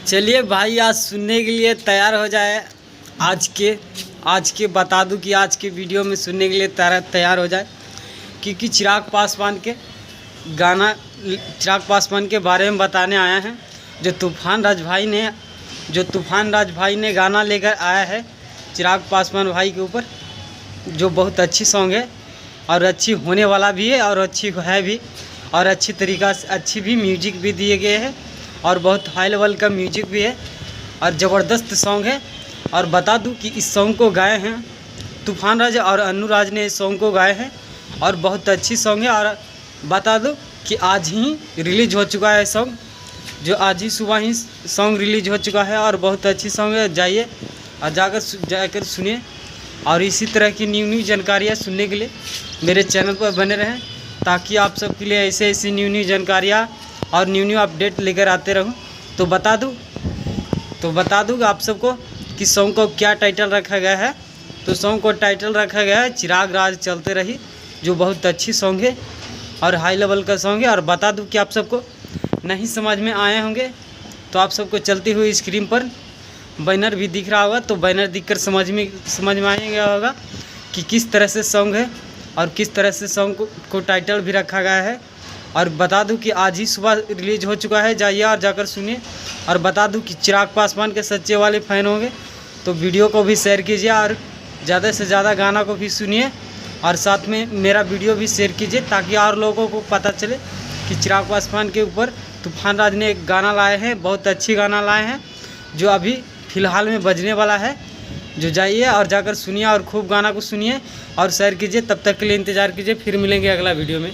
चलिए भाई, आज सुनने के लिए तैयार हो जाए। आज के बता दूं कि आज के वीडियो में सुनने के लिए तैयार हो जाए, क्योंकि चिराग पासवान के बारे में बताने आया हैं। जो तूफान राज भाई ने गाना लेकर आया है चिराग पासवान भाई के ऊपर, जो बहुत अच्छी सॉन्ग है और अच्छी होने वाला भी है और अच्छी है भी, और अच्छी तरीक़ा से अच्छी भी म्यूजिक भी दिए गए हैं और बहुत हाई लेवल का म्यूजिक भी है और ज़बरदस्त सॉन्ग है। और बता दूं कि इस सॉन्ग को गाए हैं तूफान राज और अन्नू राज ने इस सॉन्ग को गाए हैं और बहुत अच्छी सॉन्ग है। और बता दूं कि आज ही रिलीज हो चुका है सॉन्ग, जो आज ही सुबह ही सॉन्ग रिलीज हो चुका है और बहुत अच्छी सॉन्ग है। जाइए और जाकर सुनिए, और इसी तरह की न्यू जानकारियाँ सुनने के लिए मेरे चैनल पर बने रहें, ताकि आप सबके लिए ऐसी न्यू जानकारियाँ और न्यू अपडेट लेकर आते रहूं। तो बता दूँ आप सबको कि सॉन्ग को क्या टाइटल रखा गया है। तो सॉन्ग को टाइटल रखा गया है चिराग राज चलते रही, जो बहुत अच्छी सॉन्ग है और हाई लेवल का सॉन्ग है। और बता दूं कि आप सबको नहीं समझ में आए होंगे तो आप सबको चलती हुई स्क्रीन पर बैनर भी दिख रहा होगा, तो बैनर दिखकर समझ में आ गया होगा कि किस तरह से सॉन्ग है और किस तरह से सॉन्ग को टाइटल भी रखा गया है। और बता दूं कि आज ही सुबह रिलीज हो चुका है, जाइए और जाकर सुनिए। और बता दूं कि चिराग पासवान के सच्चे वाले फ़ैन होंगे तो वीडियो को भी शेयर कीजिए और ज़्यादा से ज़्यादा गाना को भी सुनिए, और साथ में मेरा वीडियो भी शेयर कीजिए, ताकि और लोगों को पता चले कि चिराग पासवान के ऊपर तूफान राज ने एक गाना लाए हैं, बहुत अच्छी गाना लाए हैं, जो अभी फ़िलहाल में बजने वाला है। जो जाइए और जाकर सुनिए और खूब गाना को सुनिए और शेयर कीजिए। तब तक के लिए इंतज़ार कीजिए, फिर मिलेंगे अगला वीडियो में।